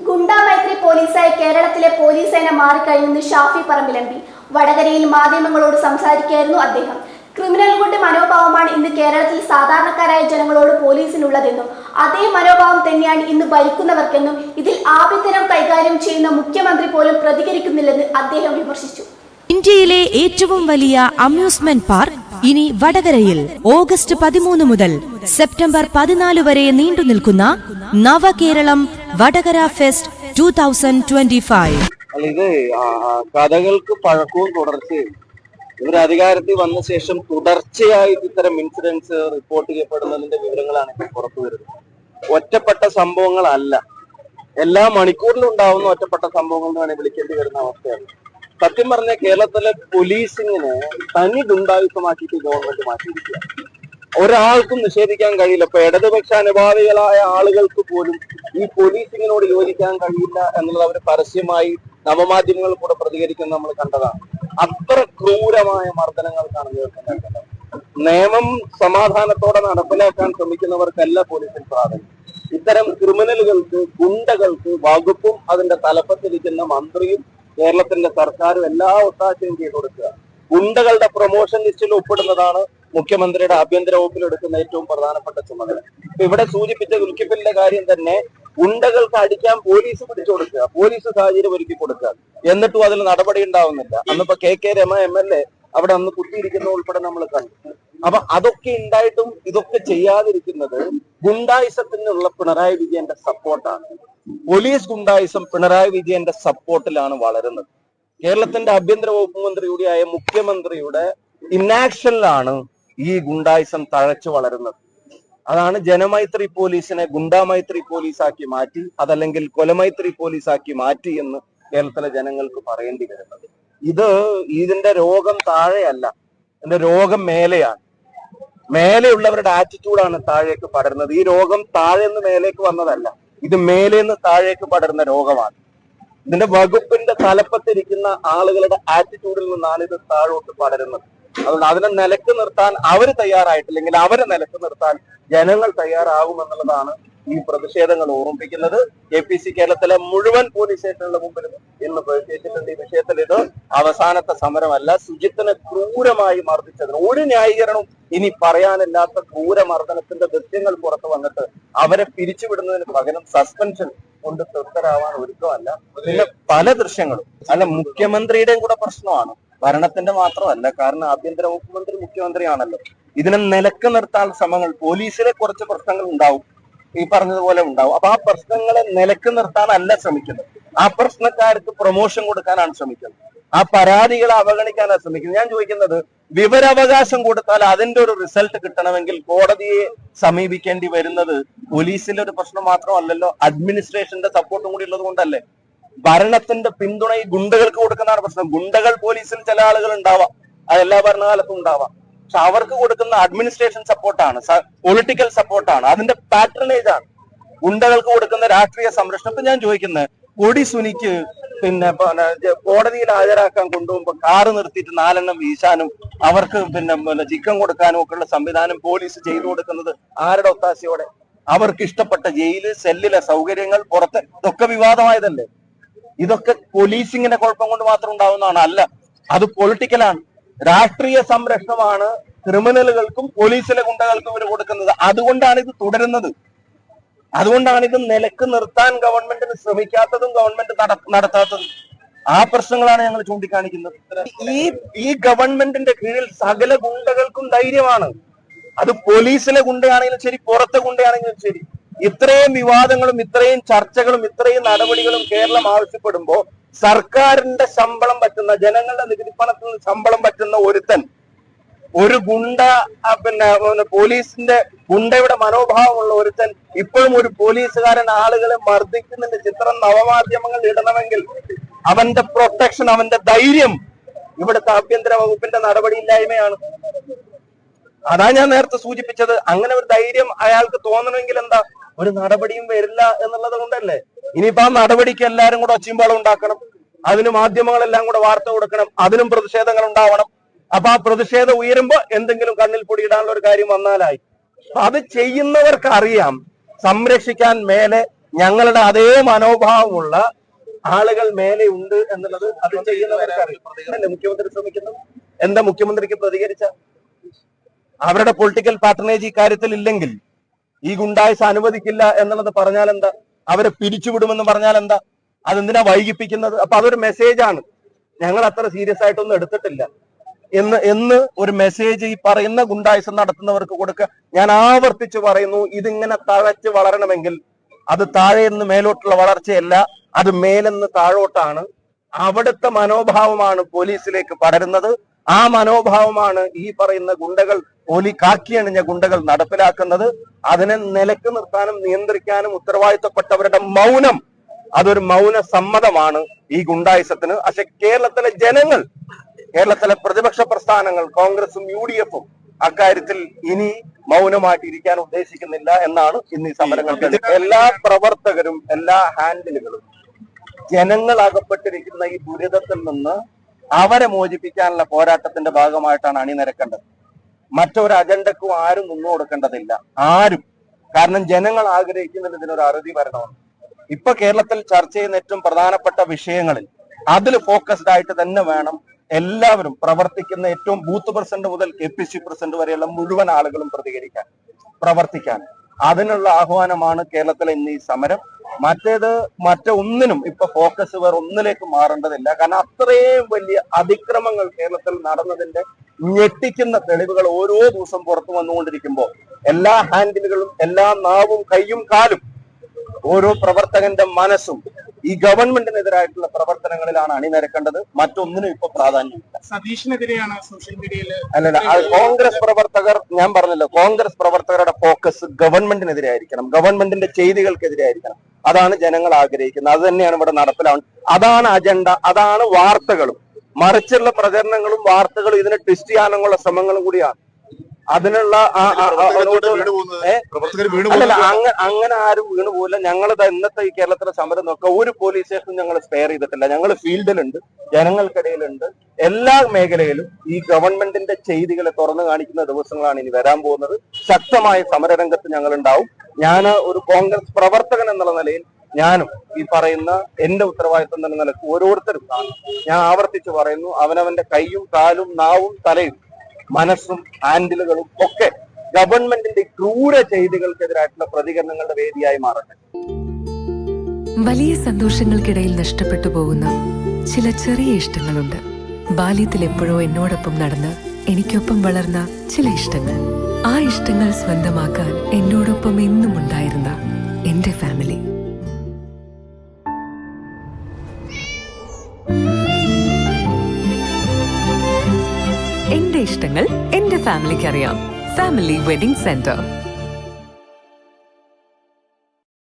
ഗുണ്ടാമൈത്രി പോലീസായി കേരളത്തിലെ പോലീസ് സേന മാറിക്കഴിഞ്ഞെന്ന് Shafi Parambil M P. വടകരയിൽ മാധ്യമങ്ങളോട് സംസാരിക്കുകയായിരുന്നു അദ്ദേഹം. ക്രിമിനലുകളുടെ മനോഭാവമാണ് ഇന്ന് കേരളത്തിൽ സാധാരണക്കാരായ ജനങ്ങളോട് പോലീസിനുള്ളതെന്നും അതേ മനോഭാവം തന്നെയാണ് ഇന്ന് ഭരിക്കുന്നവർക്കെന്നും ഇതിൽ ആഭ്യന്തരം കൈകാര്യം ചെയ്യുന്ന മുഖ്യമന്ത്രി പോലും പ്രതികരിക്കുന്നില്ലെന്ന് അദ്ദേഹം വിമർശിച്ചു. ഇന്ത്യയിലെ ഏറ്റവും വലിയ അമ്യൂസ്മെന്റ് പാർക്ക് ഇനി വടകരയിൽ. ഓഗസ്റ്റ് 13 മുതൽ സെപ്റ്റംബർ 14 വരെ നീണ്ടുനിൽക്കുന്ന നവകേരളം വടകര ഫെസ്റ്റ് 2025. ഇത് കഥകൾക്ക് പഴക്കവും തുടർച്ചയും. ഇവർ അധികാരത്തിൽ വന്ന ശേഷം തുടർച്ചയായിട്ട് ഇത്തരം ഇൻസിഡൻസ് റിപ്പോർട്ട് ചെയ്യപ്പെടുന്നതിന്റെ വിവരങ്ങളാണ് ഇപ്പോൾ പുറത്തു വരുന്നത്. ഒറ്റപ്പെട്ട സംഭവങ്ങളല്ല, എല്ലാ മണിക്കൂറിലും ഉണ്ടാവുന്ന ഒറ്റപ്പെട്ട സംഭവങ്ങൾ എന്ന് വേണമെങ്കിൽ വിളിക്കേണ്ടി വരുന്ന അവസ്ഥയാണ്. സത്യം പറഞ്ഞ കേരളത്തിലെ പോലീസിങ്ങിനെ തനി ഗുണ്ടായുസമാക്കിയിട്ട് ഗവൺമെന്റ് മാറ്റിയിരിക്കുക. ഒരാൾക്കും നിഷേധിക്കാൻ കഴിയില്ല. ഇപ്പൊ ഇടതുപക്ഷ അനുഭാവികളായ ആളുകൾക്ക് പോലും ഈ പോലീസിങ്ങിനോട് യോജിക്കാൻ കഴിയില്ല എന്നുള്ളത് അവർ പരസ്യമായി നവമാധ്യമങ്ങളിൽ കൂടെ പ്രതികരിക്കുന്നത് നമ്മൾ കണ്ടതാണ്. അത്ര ക്രൂരമായ മർദ്ദനങ്ങൾക്കാണ് നേതൃത്വം. നിയമം സമാധാനത്തോടെ നടപ്പിലാക്കാൻ ശ്രമിക്കുന്നവർക്കല്ല പോലീസിൽ പ്രാധാന്യം. ഇത്തരം ക്രിമിനലുകൾക്ക്, ഗുണ്ടകൾക്ക് വകുപ്പും അതിന്റെ തലപ്പത്തിരിക്കുന്ന മന്ത്രിയും കേരളത്തിന്റെ സർക്കാരും എല്ലാ ഒത്താശയും ചെയ്തു കൊടുക്കുക. ഗുണ്ടകളുടെ പ്രൊമോഷൻ ലിസ്റ്റിൽ ഒപ്പിടുന്നതാണ് മുഖ്യമന്ത്രിയുടെ ആഭ്യന്തര വകുപ്പിൽ എടുക്കുന്ന ഏറ്റവും പ്രധാനപ്പെട്ട ചുമതല. ഇവിടെ സൂചിപ്പിച്ച ദുൽഖിഫിലിന്റെ കാര്യം തന്നെ, ഗുണ്ടകൾക്ക് അടിക്കാൻ പോലീസ് പിടിച്ചു കൊടുക്കുക, പോലീസ് സാഹചര്യം ഒരുക്കി കൊടുക്കുക, എന്നിട്ടും അതിൽ നടപടി ഉണ്ടാവുന്നില്ല. അന്നിപ്പോ കെ രമ MLA അവിടെ അന്ന് കുത്തിയിരിക്കുന്ന ഉൾപ്പെടെ നമ്മൾ കണ്ടു. അപ്പൊ അതൊക്കെ ഉണ്ടായിട്ടും ഇതൊക്കെ ചെയ്യാതിരിക്കുന്നത് ഗുണ്ടായിസത്തിനുള്ള പിണറായി വിജയന്റെ സപ്പോർട്ടാണ്. പോലീസ് ഗുണ്ടായിസം പിണറായി വിജയന്റെ സപ്പോർട്ടിലാണ് വളരുന്നത്. കേരളത്തിന്റെ ആഭ്യന്തര വകുപ്പ് മന്ത്രി കൂടിയായ മുഖ്യമന്ത്രിയുടെ ഇന്നാക്ഷനിലാണ് ഈ ഗുണ്ടായിസം തഴച്ചു വളരുന്നത്. അതാണ് ജനമൈത്രി പോലീസിനെ ഗുണ്ടാമൈത്രി പോലീസാക്കി മാറ്റി, അതല്ലെങ്കിൽ കൊലമൈത്രി പോലീസാക്കി മാറ്റി എന്ന് കേരളത്തിലെ ജനങ്ങൾക്ക് പറയേണ്ടി വരുന്നത്. ഇതിന്റെ രോഗം താഴെയല്ല, ഇതിന്റെ രോഗം മേലെയാണ്. മേലെയുള്ളവരുടെ ആറ്റിറ്റ്യൂഡാണ് താഴേക്ക് പടരുന്നത്. ഈ രോഗം താഴെ നിന്ന് മേലേക്ക് വന്നതല്ല, ഇത് മേലേന്ന് താഴേക്ക് പടരുന്ന രോഗമാണ്. ഇതിന്റെ വകുപ്പിന്റെ തലപ്പത്തിരിക്കുന്ന ആളുകളുടെ ആറ്റിറ്റ്യൂഡിൽ നിന്നാണ് ഇത് താഴോട്ട് പടരുന്നത്. അതുകൊണ്ട് അതിനെ നിലക്ക് നിർത്താൻ അവർ തയ്യാറായിട്ടില്ലെങ്കിൽ അവരെ നിലക്ക് നിർത്താൻ ജനങ്ങൾ തയ്യാറാകുമെന്നുള്ളതാണ് ഈ പ്രതിഷേധങ്ങൾ ഓർമ്മിപ്പിക്കുന്നത്. APC കേരളത്തിലെ മുഴുവൻ പോലീസ് സ്റ്റേഷനുകളുടെ മുമ്പിലും ഇന്ന് പ്രതിഷേധിച്ചിട്ടുണ്ട്. ഈ വിഷയത്തിൽ ഇത് അവസാനത്തെ സമരമല്ല. സുജിത്തിനെ ക്രൂരമായി മർദ്ദിച്ചതിന് ഒരു ന്യായീകരണവും ഇനി പറയാനില്ലാത്ത ക്രൂരമർദ്ദനത്തിന്റെ ദൃശ്യങ്ങൾ പുറത്തു വന്നിട്ട് അവരെ പിരിച്ചുവിടുന്നതിന് പകരം സസ്പെൻഷൻ കൊണ്ട് തൃപ്തരാവാൻ ഒരുക്കമല്ല. പിന്നെ പല ദൃശ്യങ്ങളും അല്ല, മുഖ്യമന്ത്രിയുടെയും കൂടെ പ്രശ്നമാണ്, ഭരണത്തിന്റെ മാത്രമല്ല. കാരണം ആഭ്യന്തര വകുപ്പ് മന്ത്രി മുഖ്യമന്ത്രിയാണല്ലോ. ഇതിനെ നിലക്ക് നിർത്താൻ ശ്രമങ്ങൾ, പോലീസിലെ കുറച്ച് പ്രശ്നങ്ങൾ ഉണ്ടാവും, ഈ പറഞ്ഞതുപോലെ ഉണ്ടാവും. അപ്പൊ ആ പ്രശ്നങ്ങളെ നിലക്ക് നിർത്താനല്ല ശ്രമിക്കുന്നത്, ആ പ്രശ്നക്കാർക്ക് പ്രൊമോഷൻ കൊടുക്കാനാണ് ശ്രമിക്കുന്നത്, ആ പരാതികളെ അവഗണിക്കാനാണ് ശ്രമിക്കുന്നത്. ഞാൻ ചോദിക്കുന്നത്, വിവരാവകാശം കൊടുത്താൽ അതിന്റെ ഒരു റിസൾട്ട് കിട്ടണമെങ്കിൽ കോടതിയെ സമീപിക്കേണ്ടി വരുന്നത് പോലീസിന്റെ ഒരു പ്രശ്നം മാത്രമല്ലല്ലോ, അഡ്മിനിസ്ട്രേഷന്റെ സപ്പോർട്ടും കൂടി ഉള്ളത് കൊണ്ടല്ലേ. ഭരണത്തിന്റെ പിന്തുണ ഈ ഗുണ്ടകൾക്ക് കൊടുക്കുന്നതാണ് പ്രശ്നം. ഗുണ്ടകൾ പോലീസിൽ ചില ആളുകൾ ഉണ്ടാവാം, അതെല്ലാ ഭരണകാലത്തും ഉണ്ടാവാം. പക്ഷെ അവർക്ക് കൊടുക്കുന്ന അഡ്മിനിസ്ട്രേഷൻ സപ്പോർട്ടാണ്, പൊളിറ്റിക്കൽ സപ്പോർട്ടാണ്, അതിന്റെ പാട്രണേജ് ആണ്. ഗുണ്ടകൾക്ക് കൊടുക്കുന്ന രാഷ്ട്രീയ സംരക്ഷണം. ഇപ്പൊ ഞാൻ ചോദിക്കുന്നത്, കൊടി സുനിക്ക് പിന്നെ കോടതിയിൽ ഹാജരാക്കാൻ കൊണ്ടുപോകുമ്പോ കാറ് നിർത്തിയിട്ട് 4 എണ്ണം വീശാനും അവർക്ക് പിന്നെ ചിക്കൻ കൊടുക്കാനും ഒക്കെ ഉള്ള സംവിധാനം പോലീസ് ചെയ്തു കൊടുക്കുന്നത് ആരുടെ ഒത്താശയോടെ? അവർക്ക് ഇഷ്ടപ്പെട്ട ജയില്, സെല്ലിലെ സൗകര്യങ്ങൾ, പുറത്ത്, ഇതൊക്കെ വിവാദമായതല്ലേ. ഇതൊക്കെ പോലീസിങ്ങിന്റെ കുഴപ്പം കൊണ്ട് മാത്രം ഉണ്ടാവുന്നതാണ്, അല്ല, അത് പൊളിറ്റിക്കലാണ്. രാഷ്ട്രീയ സംരക്ഷണമാണ് ക്രിമിനലുകൾക്കും പോലീസിലെ ഗുണ്ടകൾക്കും ഇവർ കൊടുക്കുന്നത്. അതുകൊണ്ടാണ് ഇത് തുടരുന്നത്. അതുകൊണ്ടാണ് ഇത് നിലക്ക് നിർത്താൻ ഗവൺമെന്റിന് ശ്രമിക്കാത്തതും ഗവൺമെന്റ് നടത്താത്തതും. ആ പ്രശ്നങ്ങളാണ് ഞങ്ങൾ ചൂണ്ടിക്കാണിക്കുന്നത്. ഈ ഗവൺമെന്റിന്റെ കീഴിൽ സകല ഗുണ്ടകൾക്കും ധൈര്യമാണ്. അത് പോലീസിലെ ഗുണ്ടയാണെങ്കിലും ശരി, പുറത്തെ ഗുണ്ടയാണെങ്കിലും ശരി. ഇത്രയും വിവാദങ്ങളും ഇത്രയും ചർച്ചകളും ഇത്രയും നടപടികളും കേരളം ആവശ്യപ്പെടുമ്പോ സർക്കാരിന്റെ ശമ്പളം പറ്റുന്ന, ജനങ്ങളുടെ നികുതി പണത്തിൽ നിന്ന് ശമ്പളം പറ്റുന്ന ഒരുത്തൻ, ഒരു ഗുണ്ട, പിന്നെ പോലീസിന്റെ ഗുണ്ടയുടെ മനോഭാവമുള്ള ഒരുത്തൻ ഇപ്പോഴും ഒരു പോലീസുകാരൻ ആളുകളെ മർദ്ദിക്കുന്നതിന്റെ ചിത്രം നവമാധ്യമങ്ങൾ ഇടണമെങ്കിൽ അവന്റെ പ്രൊട്ടക്ഷൻ, അവന്റെ ധൈര്യം ഇവിടുത്തെ ആഭ്യന്തര വകുപ്പിന്റെ നടപടിയില്ലായ്മയാണ്. അതാ ഞാൻ നേരത്തെ സൂചിപ്പിച്ചത്. അങ്ങനെ ഒരു ധൈര്യം അയാൾക്ക് തോന്നണമെങ്കിൽ എന്താ, ഒരു നടപടിയും വരില്ല എന്നുള്ളത് കൊണ്ടല്ലേ. ഇനിയിപ്പോ ആ നടപടിക്ക് എല്ലാരും കൂടെ ഒച്ചയുംപാളം ഉണ്ടാക്കണം, അതിന് മാധ്യമങ്ങളെല്ലാം കൂടെ വാർത്ത കൊടുക്കണം, അതിനും പ്രതിഷേധങ്ങൾ ഉണ്ടാവണം. അപ്പൊ ആ പ്രതിഷേധം ഉയരുമ്പോ എന്തെങ്കിലും കണ്ണിൽ പൊടിയിടാനുള്ള ഒരു കാര്യം വന്നാലായി. അത് ചെയ്യുന്നവർക്ക് അറിയാം, സംരക്ഷിക്കാൻ മേലെ ഞങ്ങളുടെ അതേ മനോഭാവമുള്ള ആളുകൾ മേലെ ഉണ്ട് എന്നുള്ളത് അത് ചെയ്യുന്നവർക്കറിയാം. മുഖ്യമന്ത്രി ശ്രമിക്കുന്നത് എന്താ? മുഖ്യമന്ത്രിക്ക് പ്രതികരിച്ച അവരുടെ പൊളിറ്റിക്കൽ പാർട്ടനേജ് ഈ കാര്യത്തിൽ ഇല്ലെങ്കിൽ ഈ ഗുണ്ടായിസ് അനുവദിക്കില്ല എന്നുള്ളത് പറഞ്ഞാൽ എന്താ? അവരെ പിരിച്ചുവിടുമെന്ന് പറഞ്ഞാൽ എന്താ? അതെന്തിനാ വൈകിപ്പിക്കുന്നത്? അപ്പൊ അതൊരു മെസ്സേജാണ്. ഞങ്ങൾ അത്ര സീരിയസ് ആയിട്ടൊന്നും എടുത്തിട്ടില്ല എന്ന് ഒരു മെസ്സേജ് ഈ പറയുന്ന ഗുണ്ടായിസം നടത്തുന്നവർക്ക് കൊടുക്കുക. ഞാൻ ആവർത്തിച്ച് പറയുന്നു, ഇതിങ്ങനെ തഴച്ച് വളരണമെങ്കിൽ അത് താഴെ നിന്ന് മേലോട്ടുള്ള വളർച്ചയല്ല, അത് മേലെന്ന് താഴോട്ടാണ്. അവിടുത്തെ മനോഭാവമാണ് പോലീസിലേക്ക് പടരുന്നത്. ആ മനോഭാവമാണ് ഈ പറയുന്ന ഗുണ്ടകൾ, കാക്കിയണിഞ്ഞ ഗുണ്ടകൾ നടപ്പിലാക്കുന്നത്. അതിനെ നിലക്ക് നിർത്താനും നിയന്ത്രിക്കാനും ഉത്തരവാദിത്തപ്പെട്ടവരുടെ മൗനം, അതൊരു മൗന സമ്മതമാണ് ഈ ഗുണ്ടായിസത്തിന്. പക്ഷെ കേരളത്തിലെ ജനങ്ങൾ, കേരളത്തിലെ പ്രതിപക്ഷ പ്രസ്ഥാനങ്ങൾ, കോൺഗ്രസും UDF-ഉം അക്കാര്യത്തിൽ ഇനി മൗനമായിട്ട് ഇരിക്കാൻ ഉദ്ദേശിക്കുന്നില്ല എന്നാണ് ഇന്ന് ഈ സമരങ്ങൾക്ക്. എല്ലാ പ്രവർത്തകരും, എല്ലാ ഹാൻഡിലുകളും ജനങ്ങൾ അകപ്പെട്ടിരിക്കുന്ന ഈ ദുരിതത്തിൽ നിന്ന് അവരെ മോചിപ്പിക്കാനുള്ള പോരാട്ടത്തിന്റെ ഭാഗമായിട്ടാണ് അണിനിരക്കേണ്ടത്. മറ്റൊരു അജണ്ടക്കും ആരും നിന്നു കൊടുക്കേണ്ടതില്ല, ആരും. കാരണം ജനങ്ങൾ ആഗ്രഹിക്കുന്നത് ഇതിനൊരു അറുതി വരണമെന്ന്. ഇപ്പൊ കേരളത്തിൽ ചർച്ച ചെയ്യുന്ന ഏറ്റവും പ്രധാനപ്പെട്ട വിഷയങ്ങളിൽ അതിൽ ഫോക്കസ്ഡ് ആയിട്ട് തന്നെ വേണം എല്ലാവരും പ്രവർത്തിക്കുന്ന, ഏറ്റവും ബൂത്ത് പ്രസിഡന്റ് മുതൽ KPC പ്രസിഡന്റ് വരെയുള്ള മുഴുവൻ ആളുകളും പ്രവർത്തിക്കാൻ. അതിനുള്ള ആഹ്വാനമാണ് കേരളത്തിലെ ഇന്ന് ഈ സമരം. മറ്റൊന്നിനും ഇപ്പൊ ഫോക്കസ് വേറെ ഒന്നിലേക്ക് മാറേണ്ടതില്ല. കാരണം അത്രയും വലിയ അതിക്രമങ്ങൾ കേരളത്തിൽ നടന്നതിന്റെ ഞെട്ടിക്കുന്ന തെളിവുകൾ ഓരോ ദിവസം പുറത്തു വന്നുകൊണ്ടിരിക്കുമ്പോൾ എല്ലാ ഹാൻഡിലുകളും, എല്ലാ നാവും കയ്യും കാലും, ഓരോ പ്രവർത്തകന്റെ മനസ്സും ഈ ഗവൺമെന്റിനെതിരായിട്ടുള്ള പ്രവർത്തനങ്ങളിലാണ് അണിനിരക്കേണ്ടത്. മറ്റൊന്നിനും ഇപ്പൊ പ്രാധാന്യമില്ല. സതീഷിനെതിരെയാണ് സോഷ്യൽ മീഡിയയിൽ അല്ലല്ല, കോൺഗ്രസ് പ്രവർത്തകർ, ഞാൻ പറഞ്ഞല്ലോ, കോൺഗ്രസ് പ്രവർത്തകരുടെ ഫോക്കസ് ഗവൺമെന്റിനെതിരെ ആയിരിക്കണം, ഗവൺമെന്റിന്റെ ചെയ്തികൾക്കെതിരെ ആയിരിക്കണം. അതാണ് ജനങ്ങൾ ആഗ്രഹിക്കുന്നത്. അത് തന്നെയാണ് ഇവിടെ നടപ്പിലാവുന്നത്. അതാണ് അജണ്ട, അതാണ് വാർത്തകളും. മറിച്ചുള്ള പ്രചരണങ്ങളും വാർത്തകളും ഇതിനെ ട്വിസ്റ്റ് ചെയ്യാനുള്ള ശ്രമങ്ങളും കൂടിയാണ്. അതിനുള്ള അല്ലല്ല, അങ്ങനെ ആരും വീണു പോകില്ല. ഞങ്ങൾ ഇന്നത്തെ ഈ കേരളത്തിലെ സമരം നോക്കുക, ഒരു പോലീസ് സ്റ്റേഷനും ഞങ്ങൾ സ്പെയർ ചെയ്തിട്ടില്ല. ഞങ്ങൾ ഫീൽഡിലുണ്ട്, ജനങ്ങൾക്കിടയിലുണ്ട്, എല്ലാ മേഖലയിലും ഈ ഗവൺമെന്റിന്റെ ചെയ്തികളെ തുറന്നു കാണിക്കുന്ന ദിവസങ്ങളാണ് ഇനി വരാൻ പോകുന്നത്. ശക്തമായ സമരരംഗത്ത് ഞങ്ങൾ ഉണ്ടാവും. ഞാൻ ഒരു കോൺഗ്രസ് പ്രവർത്തകൻ എന്നുള്ള നിലയിൽ ഞാനും ഈ പറയുന്ന എന്റെ ഉത്തരവാദിത്വം എന്ന നിലയ്ക്ക് ഓരോരുത്തരും, ഞാൻ ആവർത്തിച്ച് പറയുന്നു, അവനവന്റെ കൈയും കാലും നാവും തലയും മനസ്സും ഹാൻഡിലുകളും ഒക്കെ ഗവൺമെന്റിന്റെ ക്രൂര ചെയ്തികൾക്കെതിരായിട്ടുള്ള പ്രതികരണങ്ങളുടെ വേദിയായി മാറട്ടെ. വലിയ സന്തോഷങ്ങൾക്കിടയിൽ നഷ്ടപ്പെട്ടു പോകുന്ന ചില ചെറിയ ഇഷ്ടങ്ങളുണ്ട്. ബാല്യത്തിൽ എപ്പോഴോ എന്നോടൊപ്പം നടന്ന് എനിക്കൊപ്പം വളർന്ന ചില ഇഷ്ടങ്ങൾ. ആ ഇഷ്ടങ്ങൾ സ്വന്തമാക്കാൻ എന്നോടൊപ്പം എന്നും ഉണ്ടായിരുന്ന എന്റെ ഫാമിലി. എന്റെ ഇഷ്ടങ്ങൾ എന്റെ ഫാമിലിക്ക് അറിയാം. Family wedding centre.